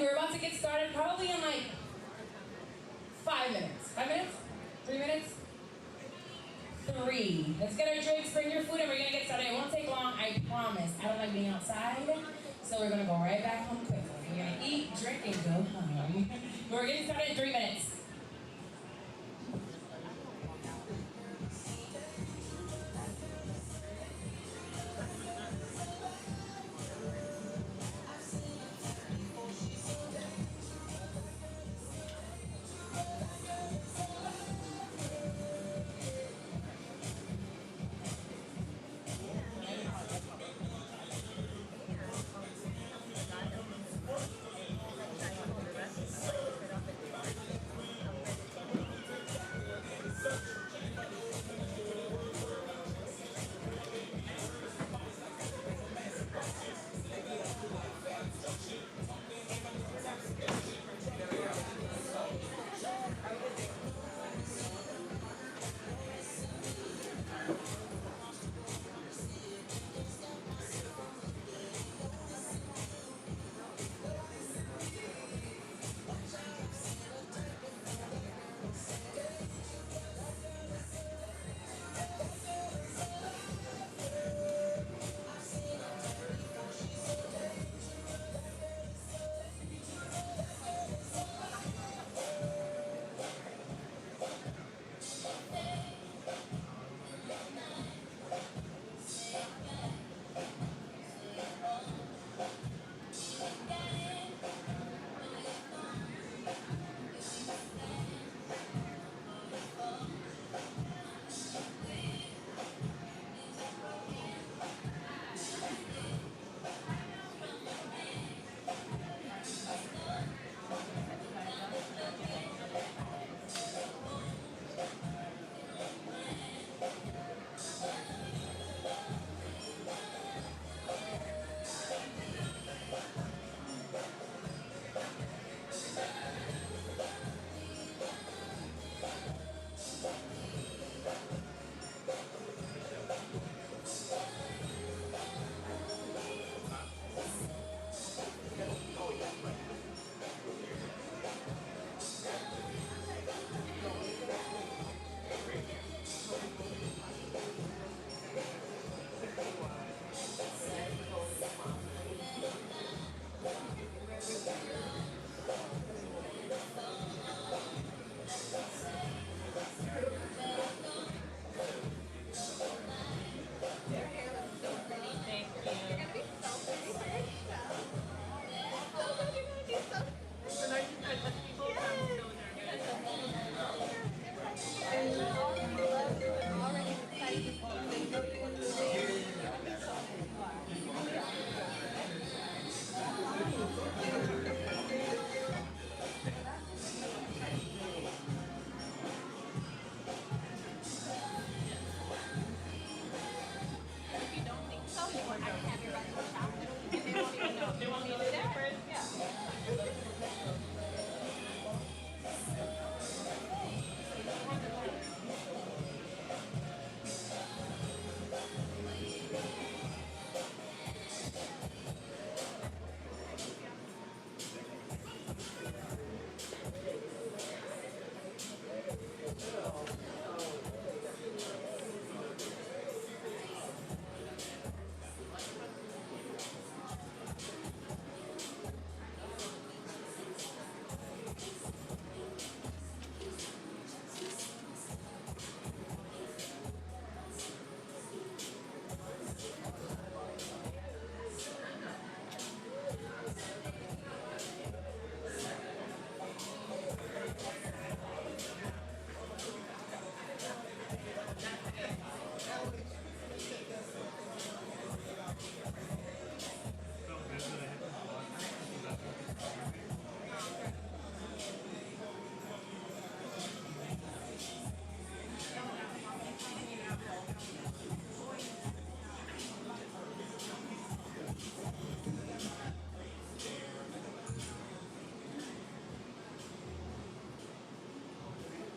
We're about to get started probably in like 5 minutes. 5 minutes? 3 minutes? 3. Let's get our drinks, bring your food, and we're gonna get started. It won't take long, I promise. I don't like being outside, so we're gonna go right back home quickly. We're gonna eat, drink, and go home. We're getting started in 3 minutes.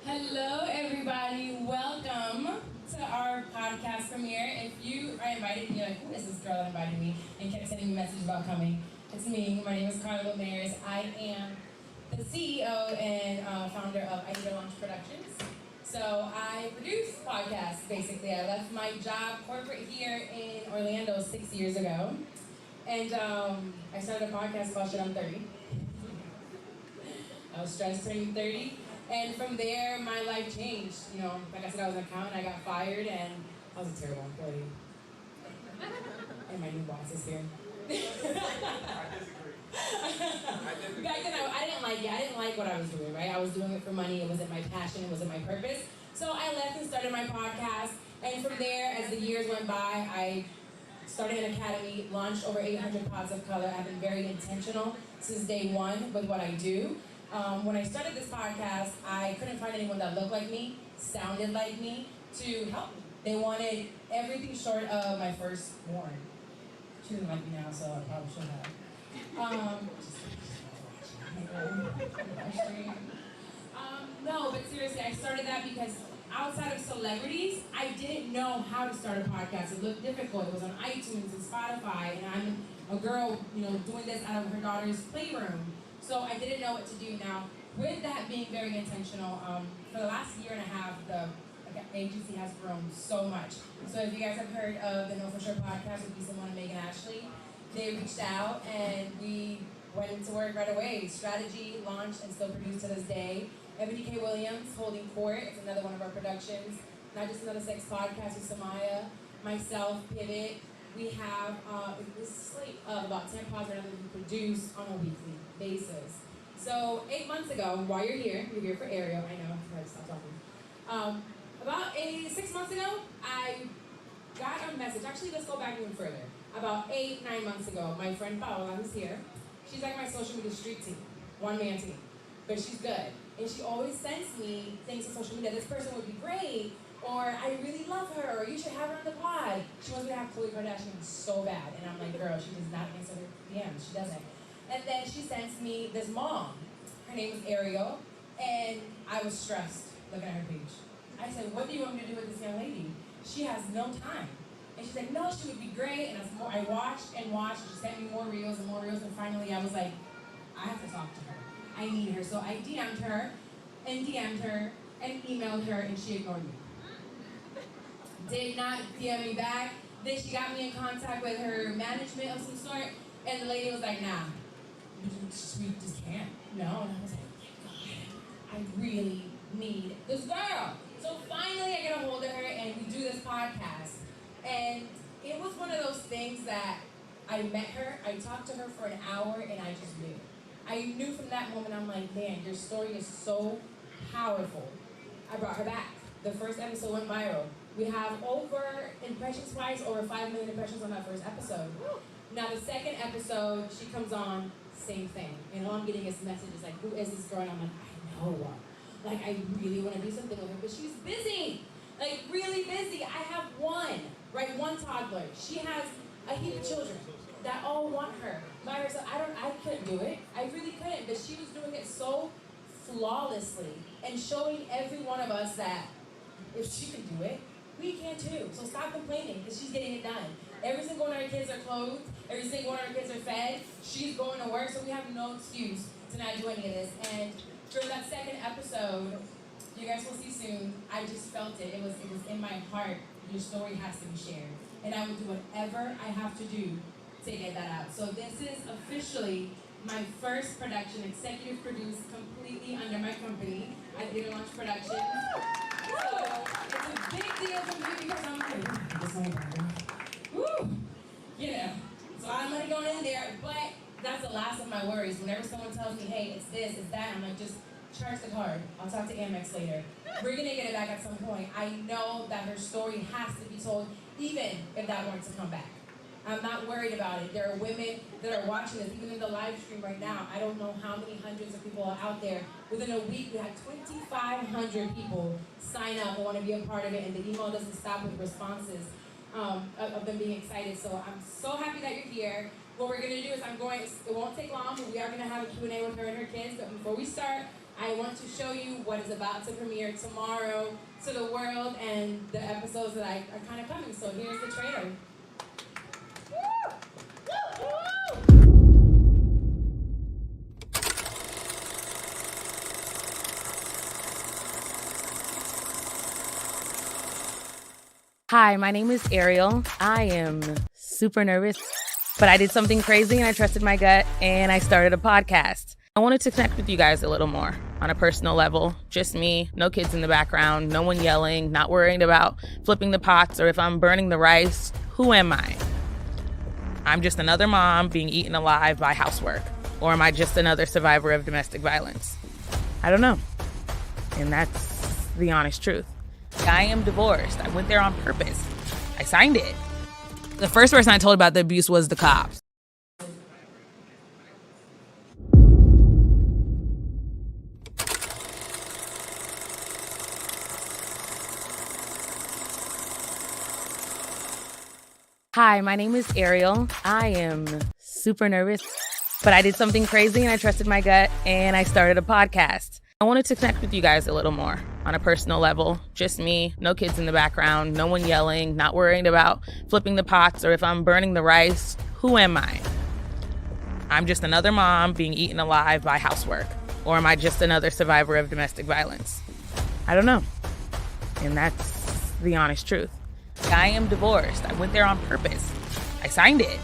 Hello, everybody. Welcome to our podcast premiere. If you are invited and you're like, who is this girl that invited me and kept sending me messages about coming, It's me. My name is Carla Mares. I am the CEO and founder of Ariel Productions. So I produce podcasts, basically. I left my job corporate here in Orlando 6 years ago. And I started a podcast called Shit I'm 30. I was stressed turning 30. And from there, my life changed. You know, like I said, I was an accountant. I got fired, and I was a terrible employee. And my new boss is here. I disagree. Back then, I didn't like it. I didn't like what I was doing, right? I was doing it for money. It wasn't my passion. It wasn't my purpose. So I left and started my podcast. And from there, as the years went by, I started an academy, launched over 800 pods of color. I've been very intentional since day one with what I do. When I started this podcast, I couldn't find anyone that looked like me, sounded like me, to help me. They wanted everything short of my firstborn. She doesn't like me now, so I probably should have. No, but seriously, I started that because outside of celebrities, I didn't know how to start a podcast. It looked difficult. It was on iTunes and Spotify, and I'm a girl, doing this out of her daughter's playroom. So I didn't know what to do. Now, with that being very intentional, for the last year and a half, the agency has grown so much. So if you guys have heard of the Know For Sure podcast with Lisa and Megan Ashley, they reached out and we went into work right away. Strategy, launched, and still produced to this day. Ebony K. Williams, Holding Court, is another one of our productions. Not Just Another Sex podcast with Samaya, myself, Pivot. We have this slate of about 10 pods that we produce on a weekly basis. So 8 months ago, while you're here for Ariel, I know, I had to stop talking. About 6 months ago, I got a message. Actually, let's go back even further. About 8-9 months ago, my friend Paola, who's here, she's like my social media street team, one-man team, but she's good. And she always sends me things on social media. This person would be great, or I really love her, or you should have her on the pod. She wants me to have Khloe Kardashian so bad. And I'm like, girl, she does not answer her DMs. She doesn't. And then she sends me this mom. Her name is Ariel, and I was stressed looking at her page. I said, what do you want me to do with this young lady? She has no time. And she's like, no, she would be great. And I watched and watched. She sent me more reels, and finally I was like, I have to talk to her. I need her. So I DM'd her and emailed her, and she ignored me. Did not DM me back. Then she got me in contact with her management of some sort, and the lady was like, nah, we just can't. No. And I was like, God, I really need this girl. So finally I get a hold of her, and we do this podcast. And it was one of those things that I met her, I talked to her for an hour, and I just knew. I knew from that moment, I'm like, man, your story is so powerful. I brought her back. The first episode went viral. We have over 5 million impressions on that first episode. Now the second episode, she comes on, same thing. And all I'm getting is messages like, who is this girl? And I'm like, I know her. Like, I really want to do something with her, but she's busy. Like, really busy. I have one toddler. She has a heap of children that all want her by herself. I couldn't do it. I really couldn't, but she was doing it so flawlessly and showing every one of us that if she can do it, we can too. So stop complaining, because she's getting it done. Every single one of our kids are clothed. Every single one of our kids are fed. She's going to work, so we have no excuse to not do any of this. And during that second episode, you guys will see soon, I just felt it. It was in my heart. Your story has to be shared. And I will do whatever I have to do to get that out. So this is officially my first production, executive produced completely under my company. I did launch production. So it's a big deal for me because I'm like, this one, woo, So I'm money going in there, but that's the last of my worries. Whenever someone tells me, hey, it's this, it's that, I'm like, just charge the card. I'll talk to Amex later. We're gonna get it back at some point. I know that her story has to be told, even if that weren't to come back. I'm not worried about it. There are women that are watching this, even in the live stream right now. I don't know how many hundreds of people are out there. Within a week, we had 2,500 people sign up and want to be a part of it, and the email doesn't stop with responses of them being excited. So I'm so happy that you're here. What we're going to do is it won't take long, but we are going to have a Q&A with her and her kids. But before we start, I want to show you what is about to premiere tomorrow to the world and the episodes that are kind of coming. So here's the trailer. Woo! Woo! Woo! Hi, my name is Ariel. I am super nervous, but I did something crazy and I trusted my gut and I started a podcast. I wanted to connect with you guys a little more on a personal level. Just me, no kids in the background, no one yelling, not worrying about flipping the pots or if I'm burning the rice. Who am I? I'm just another mom being eaten alive by housework. Or am I just another survivor of domestic violence? I don't know. And that's the honest truth. I am divorced. I went there on purpose. I signed it. The first person I told about the abuse was the cops. Hi, my name is Ariel. I am super nervous, but I did something crazy and I trusted my gut and I started a podcast. I wanted to connect with you guys a little more on a personal level. Just me, no kids in the background, no one yelling, not worrying about flipping the pots or if I'm burning the rice. Who am I? I'm just another mom being eaten alive by housework. Or am I just another survivor of domestic violence? I don't know. And that's the honest truth. I am divorced. I went there on purpose. I signed it.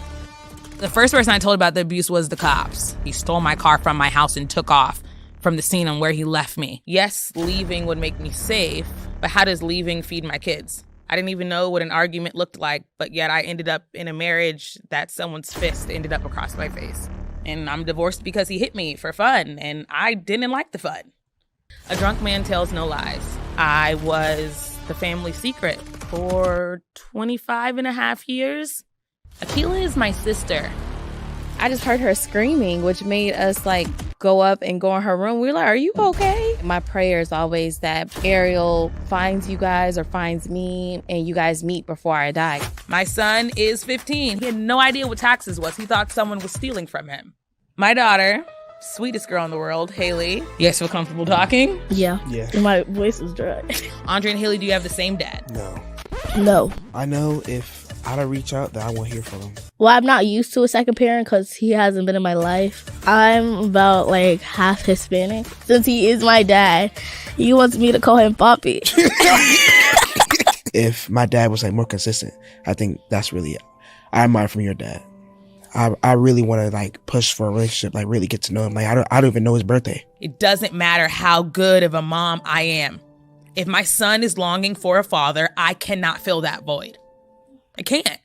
The first person I told about the abuse was the cops. He stole my car from my house and took off from the scene on where he left me. Yes, leaving would make me safe, but how does leaving feed my kids? I didn't even know what an argument looked like, but yet I ended up in a marriage that someone's fist ended up across my face. And I'm divorced because he hit me for fun, and I didn't like the fun. A drunk man tells no lies. I was the family secret for 25 and a half years. Akila is my sister. I just heard her screaming, which made us go up and go in her room. We were like, are you okay? My prayer is always that Ariel finds you guys or finds me and you guys meet before I die. My son is 15. He had no idea what taxes was. He thought someone was stealing from him. My daughter, sweetest girl in the world, Haley. You guys feel comfortable talking? Yeah. My voice is dry. Andre and Haley, do you have the same dad? No. I know if I don't reach out, that I won't hear from him. Well, I'm not used to a second parent because he hasn't been in my life. I'm about half Hispanic. Since he is my dad, he wants me to call him Papi. If my dad was more consistent, I think that's really it. I admire from your dad. I really want to push for a relationship, really get to know him. I don't even know his birthday. It doesn't matter how good of a mom I am. If my son is longing for a father, I cannot fill that void. I can't.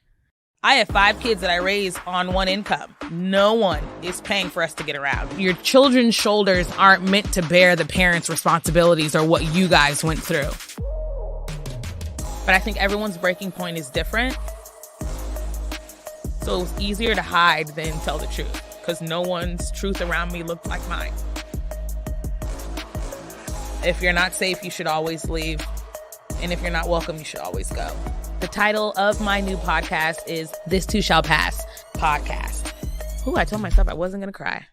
I have 5 kids that I raise on one income. No one is paying for us to get around. Your children's shoulders aren't meant to bear the parents' responsibilities or what you guys went through. But I think everyone's breaking point is different. So it was easier to hide than tell the truth because no one's truth around me looked like mine. If you're not safe, you should always leave. And if you're not welcome, you should always go. The title of my new podcast is This Too Shall Pass Podcast. Ooh, I told myself I wasn't going to cry.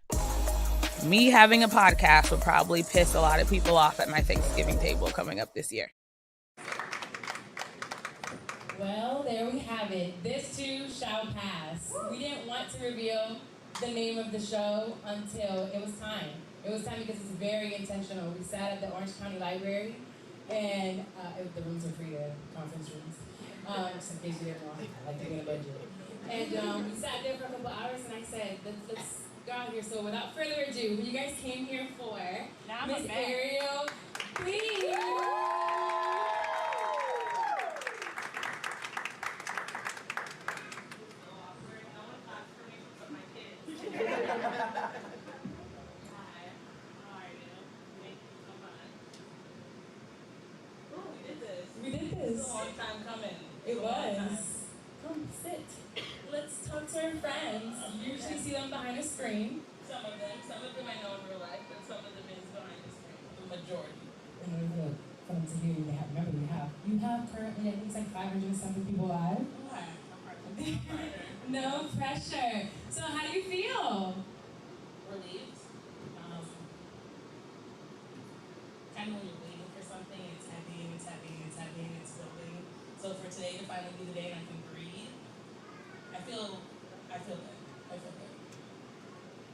Me having a podcast would probably piss a lot of people off at my Thanksgiving table coming up this year. Well, there we have it. This too shall pass. We didn't want to reveal the name of the show until it was time. It was time because it's very intentional. We sat at the Orange County Library, and the rooms are free, the conference rooms. Just in case you didn't know, I like to get a budget. And we sat there for a couple hours, and I said, let's go out here. So without further ado, who you guys came here for, Miss Ariel, please. We did this. It's a long time coming. It was. Come sit. Let's talk to our friends. You usually see them behind a screen. Some of them I know in real life, but some of them is behind the screen. The majority. And it was really fun to hear you have. Remember, you have currently, I think it's 500-something people live. No pressure. So how do you feel? Relieved. Kind of when you're waiting for something, it's heavy and it's heavy and it's heavy and it's building. So for today to finally be the day and I can breathe, I feel good.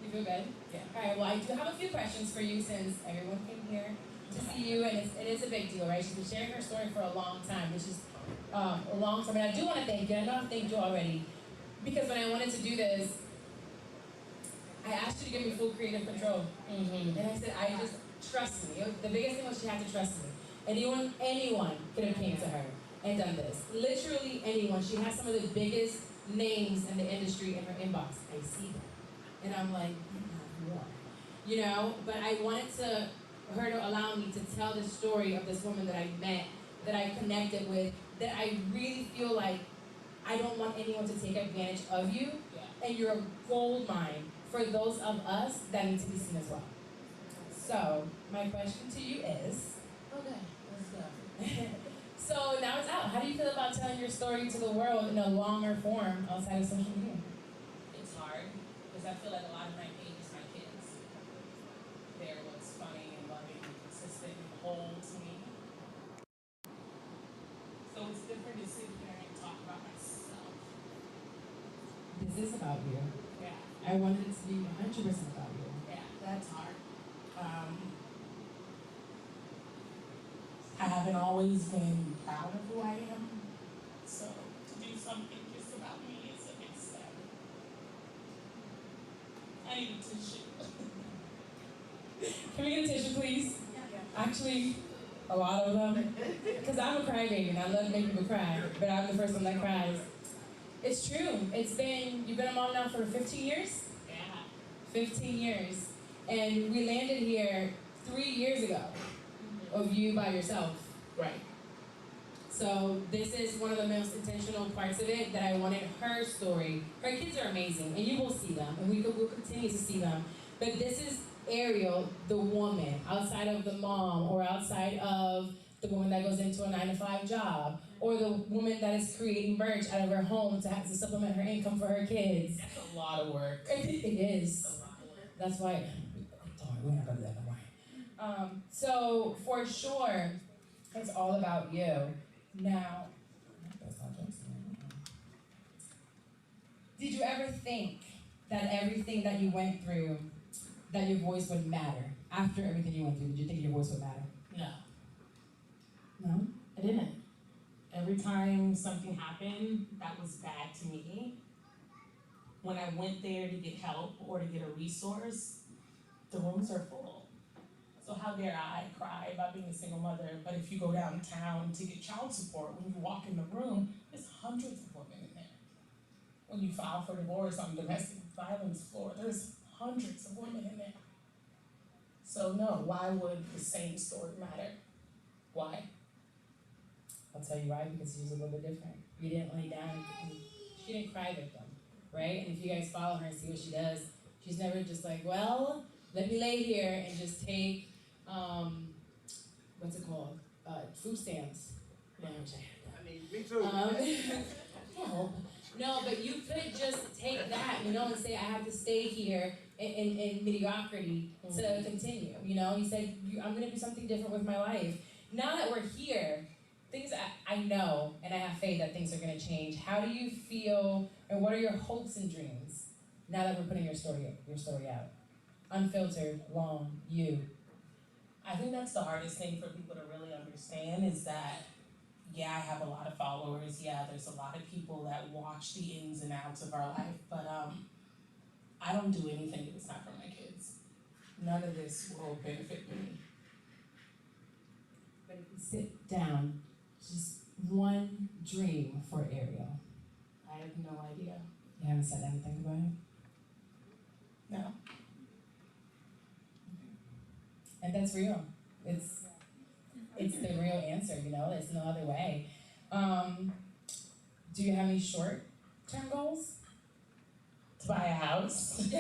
You feel good? Yeah. All right, well, I do have a few questions for you since everyone came here to see you, and it is a big deal, right? She's been sharing her story for a long time. It's just a long time. And I do want to thank you. I know I've thanked you already. Because when I wanted to do this, I asked you to give me full creative control. And I said, I just trust me. The biggest thing was she had to trust me. Anyone could have came to her and done this. Literally anyone. She has some of the biggest names in the industry in her inbox. I see them. And I'm like, more. You know, but I wanted her to allow me to tell the story of this woman that I met, that I connected with, that I really feel like I don't want anyone to take advantage of you. And you're a gold mine for those of us that need to be seen as well. So, my question to you is, Okay, let's go. so now it's out. How do you feel about telling your story to the world in a longer form outside of social media? It's hard because I feel like a lot of my page is my kids. They're what's funny and loving and consistent and whole to me. So it's different to sit here and talk about myself. This is about you. Yeah, I wanted it to be 100% about you. yeah, that's hard. I haven't always been proud of who I am. So to do something just about me is a big step. I need a tissue. Can we get a tissue, please? Actually, a lot of them. Because I'm a crybaby and I love making people cry, but I'm the first one that cries. It's true. You've been a mom now for 15 years? Yeah. 15 years. And we landed here 3 years ago of you by yourself. Right. So this is one of the most intentional parts of it, that I wanted her story. Her kids are amazing, and you will see them, and we'll continue to see them. But this is Ariel, the woman, outside of the mom, or outside of the woman that goes into a 9-to-5 job, or the woman that is creating merch out of her home to have to supplement her income for her kids. That's a lot of work. It is. That's a lot of work. That's why. We're not gonna do that no more. So for sure, it's all about you. Now, did you ever think that everything that you went through, that your voice would matter? After everything you went through, did you think your voice would matter? No, No? I didn't. Every time something happened that was bad to me, when I went there to get help or to get a resource, the rooms are full. So how dare I cry about being a single mother, but if you go downtown to get child support, when you walk in the room, there's hundreds of women in there. When you file for divorce on domestic violence floor, there's hundreds of women in there. So no, why would the same story matter? Why? I'll tell you why, because she was a little bit different. You didn't lay down, she didn't cry victim, right? And if you guys follow her and see what she does, she's never just like, well, let me lay here and just take, what's it called? Food stamps. No, I mean, me too. help. No, but you could just take that, and say, I have to stay here in mediocrity to continue, You said, I'm going to do something different with my life. Now that we're here, things I know, and I have faith that things are going to change. How do you feel, and what are your hopes and dreams now that we're putting your story out? Unfiltered, long, you. I think that's the hardest thing for people to really understand is that, yeah, I have a lot of followers. Yeah, there's a lot of people that watch the ins and outs of our life, but I don't do anything if it's not for my kids. None of this will benefit me. But if you sit down, just one dream for Ariel. I have no idea. You haven't said anything about it? No. And that's real. It's the real answer, there's no other way. Do you have any short-term goals? To buy a house.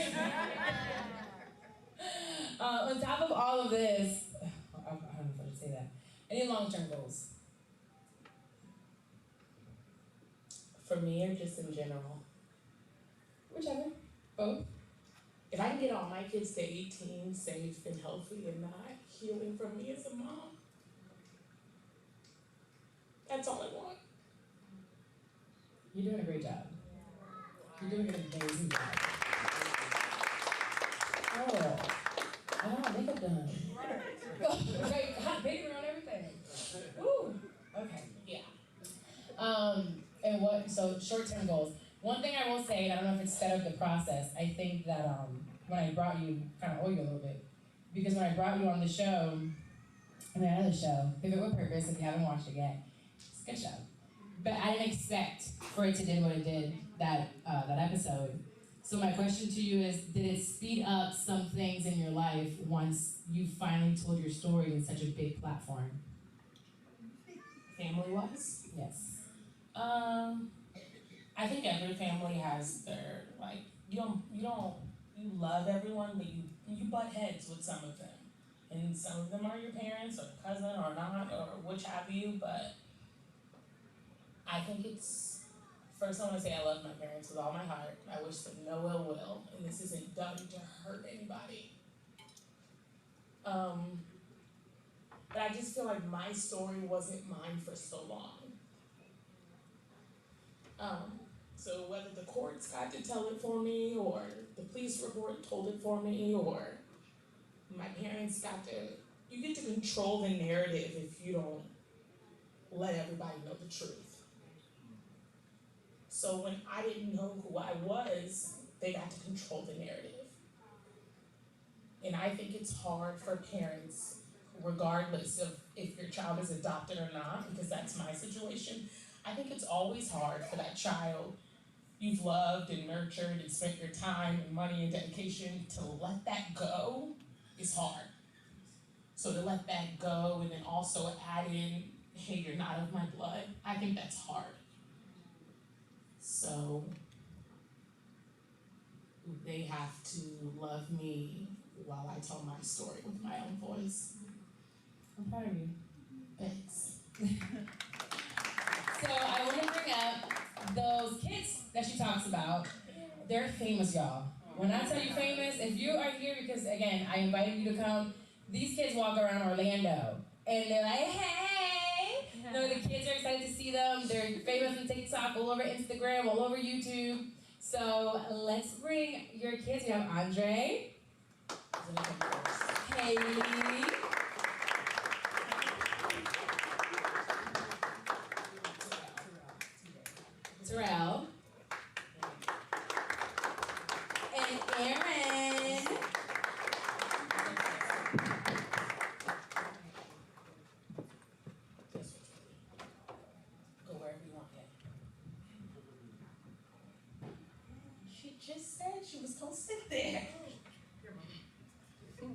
On top of all of this, I don't know if I should say that. Any long-term goals? For me or just in general? Whichever. Both. If I can get all my kids to 18, safe and healthy and not healing from me as a mom, that's all I want. You're doing a great job. You're doing an amazing job. Oh, I don't have makeup done. Okay, hot baby on everything. Ooh, okay. Yeah. So short-term goals. One thing I will say, and I don't know if it's sped up the process, I think that when I brought you, kind of owe you a little bit, because when I brought you on the show, another show, Pivot with Purpose, if you haven't watched it yet, it's a good show. But I didn't expect for it to do what it did that episode. So my question to you is, did it speed up some things in your life once you finally told your story in such a big platform? Family-wise? Yes. I think every family has their, like, you love everyone, but you butt heads with some of them. And some of them are your parents or cousin or not or which have you, but I think it's, first I want to say I love my parents with all my heart. I wish them no ill will, and this isn't done to hurt anybody. But I just feel like my story wasn't mine for so long. So whether the courts got to tell it for me, or the police report told it for me, or my parents you get to control the narrative if you don't let everybody know the truth. So when I didn't know who I was, they got to control the narrative. And I think it's hard for parents, regardless of if your child is adopted or not, because that's my situation. I think it's always hard for that child you've loved and nurtured and spent your time and money and dedication, to let that go is hard. So to let that go and then also add in, hey, you're not of my blood, I think that's hard. So they have to love me while I tell my story with my own voice. I'm proud of you. Thanks. So I want to bring up those kids that she talks about. They're famous, y'all. When I tell you famous, if you are here because, again, I invited you to come, these kids walk around Orlando and they're like, hey! No, the kids are excited to see them. They're famous on TikTok, all over Instagram, all over YouTube. So let's bring your kids. We have Andre, Haley, Terrell, and Aaron. Go wherever you want. She just said she was gonna sit there. You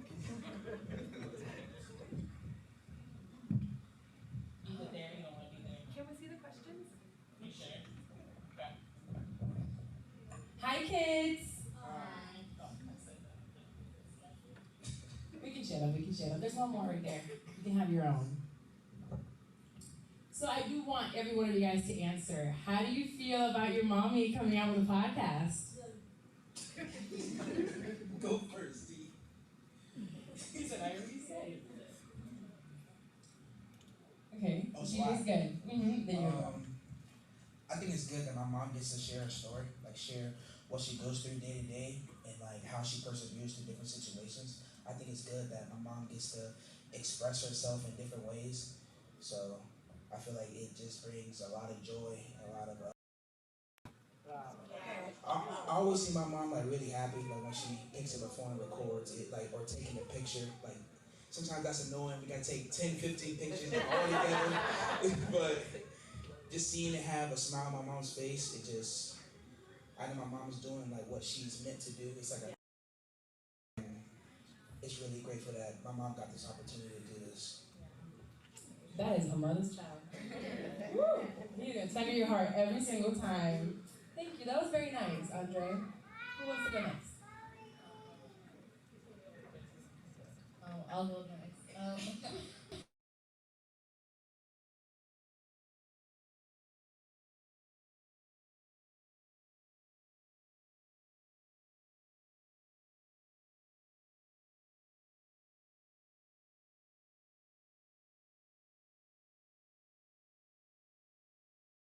go there, you don't want to be there. Can we see the questions? You sure? Okay. Hi, kids. Oh, I said that. We can shut up. There's one more right there. You can have your own. So I do want every one of you guys to answer. How do you feel about your mommy coming out with a podcast? Go first, D. He said, I already said it. Okay, Oh, she so is good. There you go. I think it's good that my mom gets to share her story, like share what she goes through day to day and like how she perseveres through different situations. I think it's good that my mom gets to express herself in different ways. So I feel like it just brings a lot of joy, a lot of. I always see my mom like really happy, like when she picks up her phone and records it, like, or taking a picture. Like sometimes that's annoying. We gotta take 10, 15 pictures all together, but just seeing it have a smile on my mom's face, it just, I know my mom's doing like what she's meant to do. It's like it's really grateful that my mom got this opportunity to do this. That is a mother's child. Woo! You're gonna tug at your heart every single time. Thank you. That was very nice, Andre. Who wants to go next? Oh, I'll go next.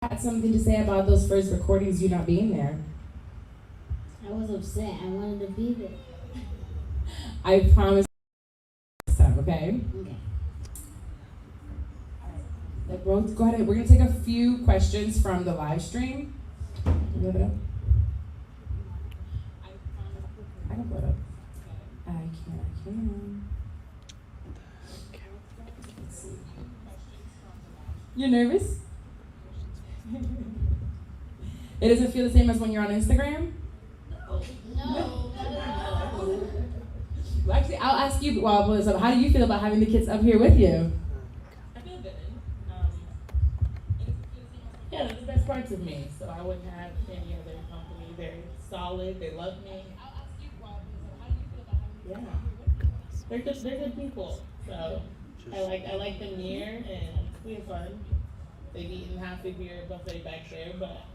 Had something to say about those first recordings, you not being there. I was upset. I wanted to be there. I promise next time, okay? Okay. Well, go ahead. We're gonna take a few questions from the live stream. Look it up. I can put it up. I can. Let's see. You're nervous? It doesn't feel the same as when you're on Instagram? No. Well, actually, I'll ask you, how do you feel about having the kids up here with you? I feel good. Yeah, they're the best parts of me, so I wouldn't have any other company. They're solid, they love me. Yeah. They're good people. So I like them near and we have fun. They've eaten half of your buffet back there, but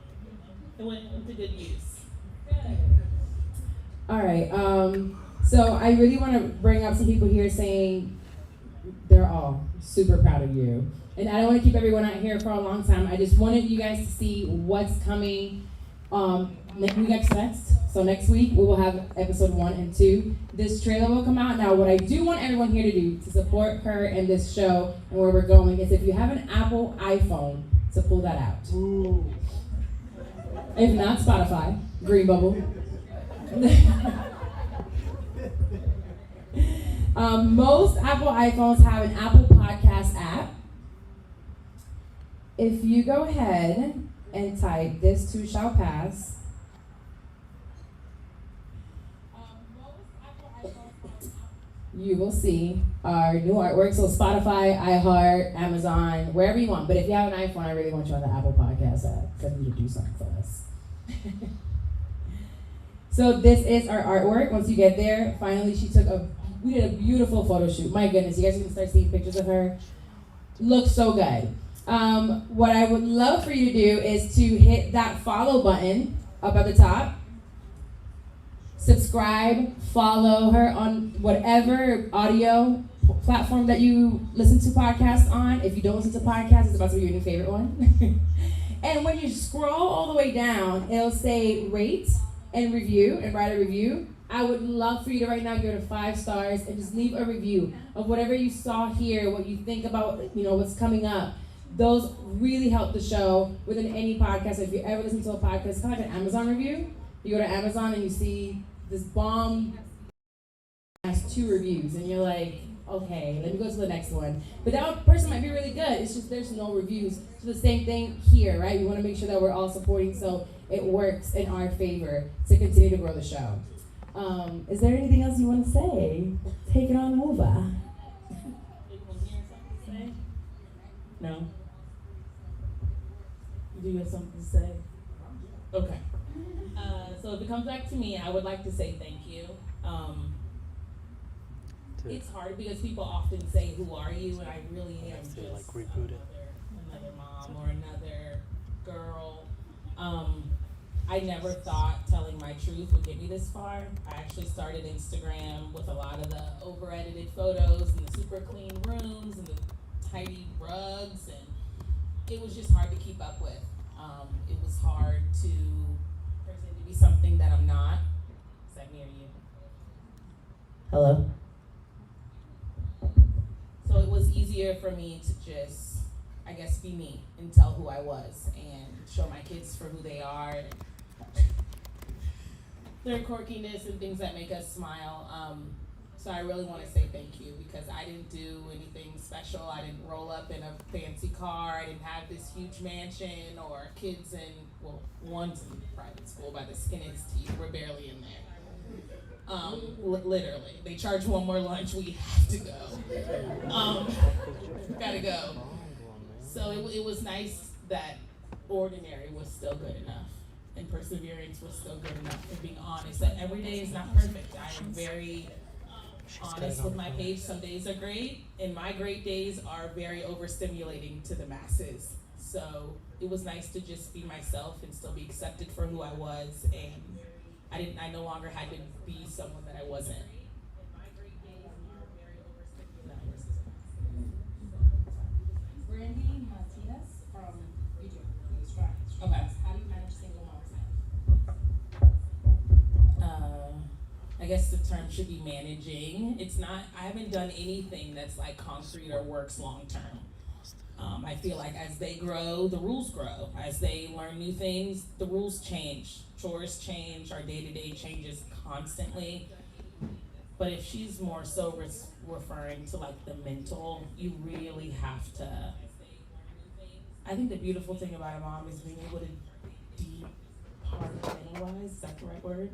it went into good use. All right. So I really want to bring up some people here saying they're all super proud of you. And I don't want to keep everyone out here for a long time. I just wanted you guys to see what's coming next. So next week we will have episode 1 and 2. This trailer will come out. Now what I do want everyone here to do to support her and this show and where we're going is if you have an Apple iPhone to pull that out. Ooh. If not, Spotify, Green Bubble. Most Apple iPhones have an Apple Podcast app. If you go ahead and type "This Too Shall Pass," you will see our new artwork. So Spotify, iHeart, Amazon, wherever you want. But if you have an iPhone, I really want you on the Apple Podcast app because I need to do something for us. So this is our artwork. Once you get there, finally we did a beautiful photo shoot. My goodness, you guys can start seeing pictures of her. Looks so good. What I would love for you to do is to hit that follow button up at the top. Subscribe, follow her on whatever audio platform that you listen to podcasts on. If you don't listen to podcasts, it's about to be your new favorite one. And when you scroll all the way down, it'll say rate and review and write a review. I would love for you to right now give it 5 stars and just leave a review of whatever you saw here, what you think about, what's coming up. Those really help the show within any podcast. If you ever listen to a podcast, it's kind of like an Amazon review. You go to Amazon and you see this bomb has 2 reviews and you're like, okay, let me go to the next one. But that person might be really good. It's just there's no reviews. So the same thing here, right? We want to make sure that we're all supporting so it works in our favor to continue to grow the show. Is there anything else you want to say? Take it on over. No? Do you have something to say? Okay. So if it comes back to me, I would like to say thank you. It's hard because people often say, "Who are you?" And I really am just another mom or another girl. I never thought telling my truth would get me this far. I actually started Instagram with a lot of the over-edited photos and the super clean rooms and the tidy rugs, and it was just hard to keep up with. It was hard to pretend to be something that I'm not. Is that me or you? Hello? So it was easier for me to just, I guess, be me and tell who I was and show my kids for who they are, and their quirkiness and things that make us smile. So I really want to say thank you because I didn't do anything special. I didn't roll up in a fancy car. I didn't have this huge mansion or kids one's in private school by the skin of his teeth. We're barely in there. Literally. They charge one more lunch. We have to go. Gotta go. So it was nice that ordinary was still good enough. And perseverance was still good enough. And being honest that every day is not perfect. I am very honest with my page. Some days are great, and my great days are very overstimulating to the masses. So it was nice to just be myself and still be accepted for who I was, and I no longer had to be someone that I wasn't. Brandy Martinez from YouTube. Okay. How do you manage single moms? I guess the term should be managing. I haven't done anything that's like concrete or works long term. I feel like as they grow, the rules grow. As they learn new things, the rules change. Chores change, our day-to-day changes constantly. But if she's more so referring to like the mental, you really have to. I think the beautiful thing about a mom is being able to departmentalize. Is that the right word?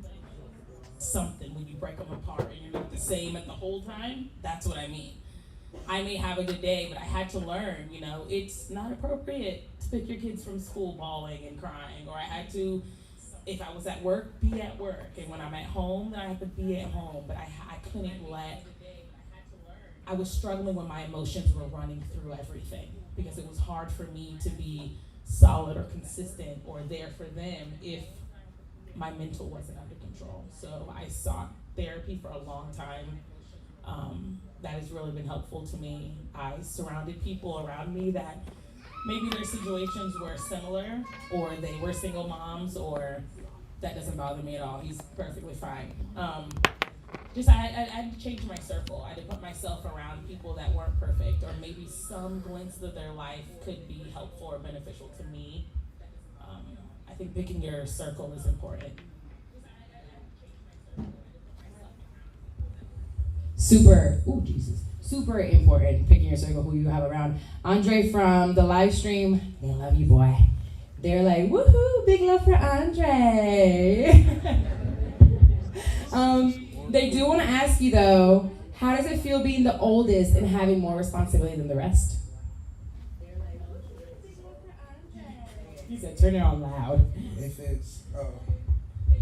Something when you break them apart and you're not the same at the whole time. That's what I mean. I may have a good day, but I had to learn, it's not appropriate to pick your kids from school bawling and crying, or I had to, if I was at work, be at work, and when I'm at home, then I have to be at home, but I couldn't I was struggling when my emotions were running through everything, because it was hard for me to be solid or consistent or there for them if my mental wasn't under control. So I sought therapy for a long time. That has really been helpful to me. I surrounded people around me that maybe their situations were similar, or they were single moms, or that doesn't bother me at all. He's perfectly fine. I had to change my circle. I had to put myself around people that weren't perfect, or maybe some glimpse of their life could be helpful or beneficial to me. I think picking your circle is important. Super important, picking your circle, who you have around. Andre from the live stream, they love you, boy. They're like, woohoo, big love for Andre. They do want to ask you though, how does it feel being the oldest and having more responsibility than the rest? He said, turn it on loud.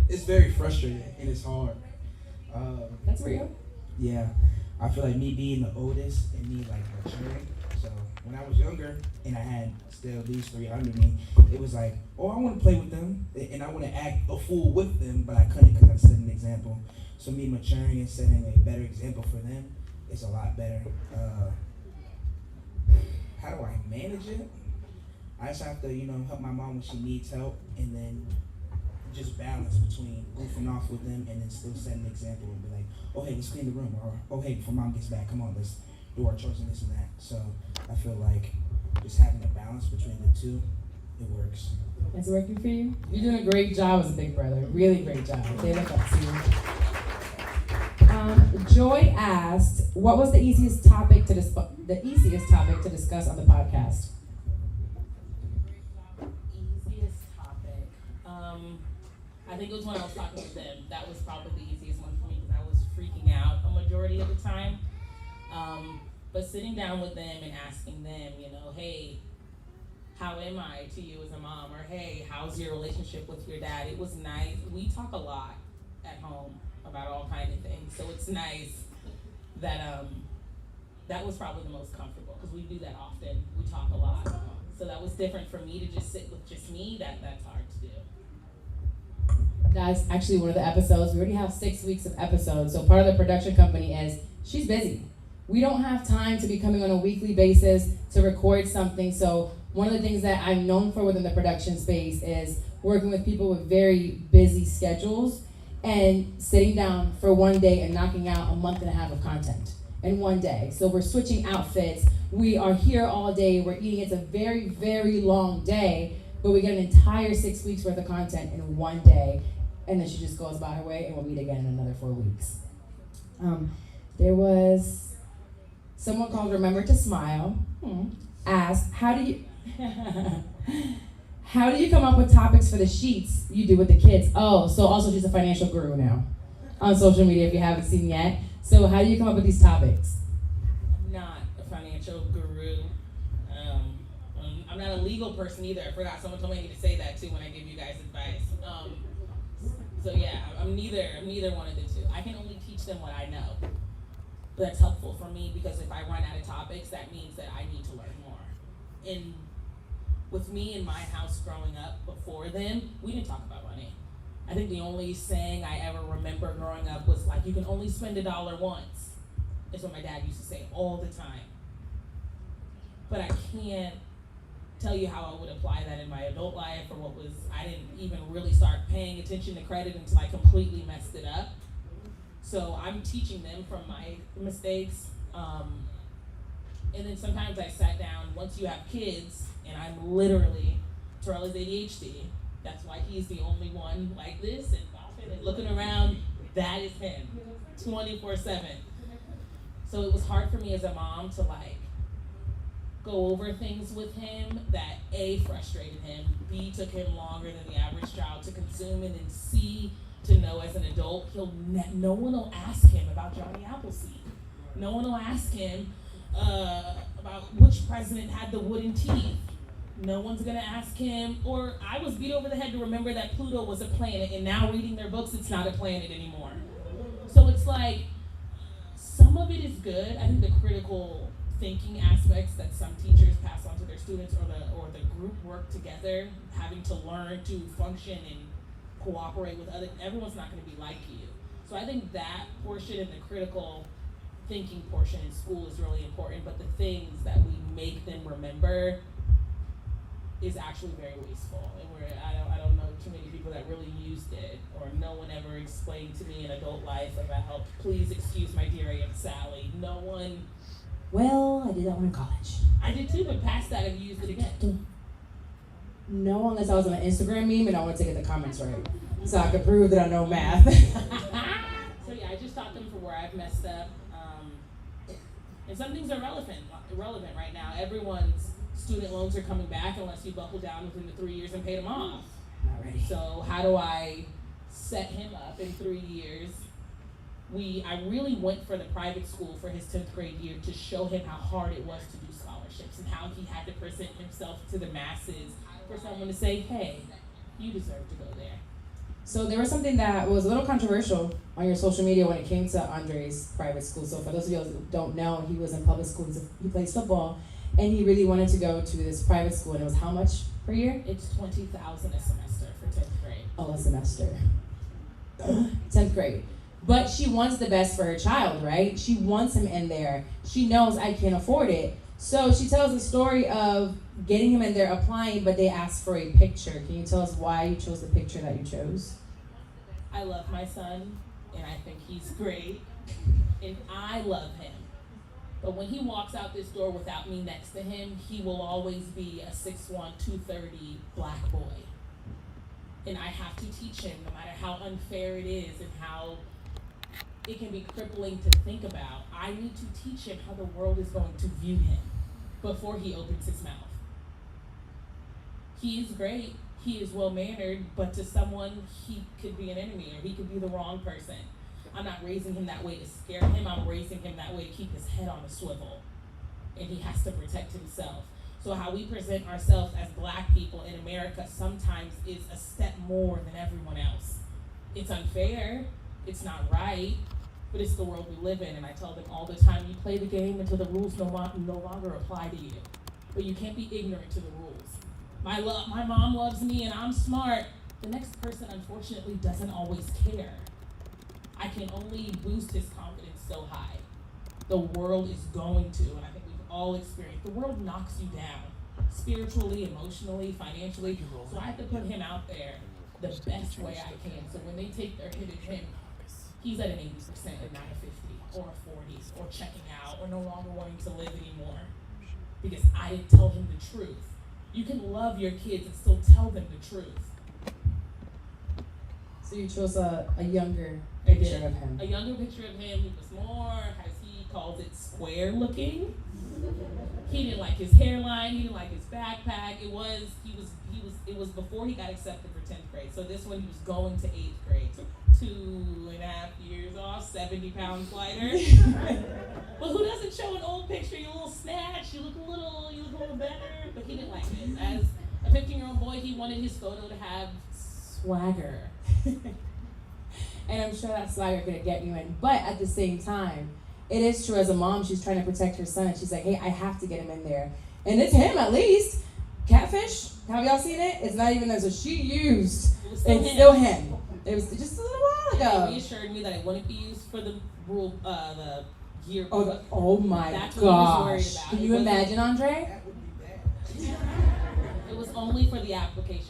It's very frustrating and it's hard. That's real. Yeah, I feel like me being the oldest and me like maturing. So when I was younger and I had still these three under me, it was like, oh, I want to play with them and I want to act a fool with them, but I couldn't because I set an example. So me maturing and setting a better example for them is a lot better. How do I manage it? I just have to, help my mom when she needs help, and then just balance between goofing off with them and then still set an example and be like, oh hey, let's clean the room, or oh hey, before mom gets back, come on, let's do our chores and this and that. So I feel like just having a balance between the two, it works. It's working for you? You're doing a great job as a big brother. Really great job. They look up to you. Joy asked, what was the easiest topic to discuss on the podcast? Easiest topic. I think it was when I was talking with them. That was probably the easiest one for me because I was freaking out a majority of the time. But sitting down with them and asking them, hey, how am I to you as a mom? Or hey, how's your relationship with your dad? It was nice. We talk a lot at home about all kinds of things. So it's nice that that was probably the most comfortable because we do that often. We talk a lot. So that was different for me to just sit with just me. That's hard to do. Guys, actually one of the episodes, we already have 6 weeks of episodes. So part of the production company is, she's busy. We don't have time to be coming on a weekly basis to record something. So one of the things that I'm known for within the production space is working with people with very busy schedules and sitting down for one day and knocking out a month and a half of content in one day. So we're switching outfits. We are here all day. We're eating. It's a very, very long day, but we get an entire 6 weeks worth of content in one day. And then she just goes about her way and we'll meet again in another 4 weeks. There was someone called Remember to Smile, asked, how do you come up with topics for the sheets you do with the kids? Oh, so also she's a financial guru now on social media if you haven't seen yet. So how do you come up with these topics? I'm not a financial guru. I'm not a legal person either. I forgot someone told me I need to say that too when I give you guys advice. So yeah, I'm neither one of the two. I can only teach them what I know. But that's helpful for me because if I run out of topics, that means that I need to learn more. And with me in my house growing up before then, we didn't talk about money. I think the only saying I ever remember growing up was like, you can only spend $1 once. Is what my dad used to say all the time. But I can't tell you how I would apply that in my adult life or I didn't even really start paying attention to credit until I completely messed it up. So I'm teaching them from my mistakes. And then sometimes I sat down, once you have kids, and I'm literally, Terrell is ADHD. That's why he's the only one like this and bopping and looking around. That is him, 24/7. So it was hard for me as a mom to like go over things with him that A, frustrated him, B, took him longer than the average child to consume, and then C, to know as an adult, no one will ask him about Johnny Appleseed. No one will ask him about which president had the wooden teeth. No one's gonna ask him, or I was beat over the head to remember that Pluto was a planet, and now reading their books, it's not a planet anymore. So it's like, some of it is good. I think the critical thinking aspects that some teachers pass on to their students, or the group work together, having to learn to function and cooperate with other, everyone's not gonna be like you. So I think that portion and the critical thinking portion in school is really important, but the things that we make them remember is actually very wasteful. And I don't know too many people that really used it, or no one ever explained to me in adult life about, please excuse my dear Aunt Sally. No one. Well, I did that one in college. I did too, but past that, I've used it again. No, unless I was on an Instagram meme and I wanted to get the comments right, so I could prove that I know math. So yeah, I just taught them for where I've messed up. And some things are irrelevant right now. Everyone's student loans are coming back unless you buckle down within the 3 years and pay them off. Not ready. So how do I set him up in 3 years? I really went for the private school for his 10th grade year to show him how hard it was to do scholarships and how he had to present himself to the masses for someone to say, hey, you deserve to go there. So there was something that was a little controversial on your social media when it came to Andre's private school. So for those of you who don't know, he was in public school, he plays football, and he really wanted to go to this private school, and it was how much per year? It's $20,000 a semester for 10th grade. Oh, a semester. 10th grade. But she wants the best for her child, right? She wants him in there. She knows I can't afford it. So she tells the story of getting him in there, applying, but they asked for a picture. Can you tell us why you chose the picture that you chose? I love my son, and I think he's great, and I love him. But when he walks out this door without me next to him, he will always be a 6'1", 230 black boy. And I have to teach him, no matter how unfair it is and how it can be crippling to think about, I need to teach him how the world is going to view him before he opens his mouth. He is great, he is well-mannered, but to someone, he could be an enemy, or he could be the wrong person. I'm not raising him that way to scare him, I'm raising him that way to keep his head on a swivel. And he has to protect himself. So how we present ourselves as black people in America sometimes is a step more than everyone else. It's unfair, it's not right, but it's the world we live in. And I tell them all the time, you play the game until the rules no longer apply to you. But you can't be ignorant to the rules. My mom loves me and I'm smart. The next person, unfortunately, doesn't always care. I can only boost his confidence so high. The world is going to, and I think we've all experienced, the world knocks you down, spiritually, emotionally, financially. So I have to put him out there the best way I can. So when they take their hit at him, he's at an 80% and not a 50 or a 40 or checking out or no longer wanting to live anymore because I didn't tell him the truth. You can love your kids and still tell them the truth. So you chose a younger picture of him. A younger picture of him. He was more, as he calls it, square looking. He didn't like his hairline. He didn't like his backpack. It was before he got accepted for 10th grade. So this one he was going to 8th grade. So 2.5 years off, 70 pounds lighter. But who doesn't show an old picture? You a little snatched. You look a little better. But he didn't like it. As a 15-year-old boy, he wanted his photo to have swagger. And I'm sure that swagger gonna get you in. But at the same time, it is true, as a mom, she's trying to protect her son, and she's like, hey, I have to get him in there. And it's him, at least. Catfish, have y'all seen it? It's not even there. So she used, it's still him. It was just a little while ago. He reassured me that it wouldn't be used for the year. Oh my That's gosh. what he was worried about. Can you imagine, Andre? It was only for the application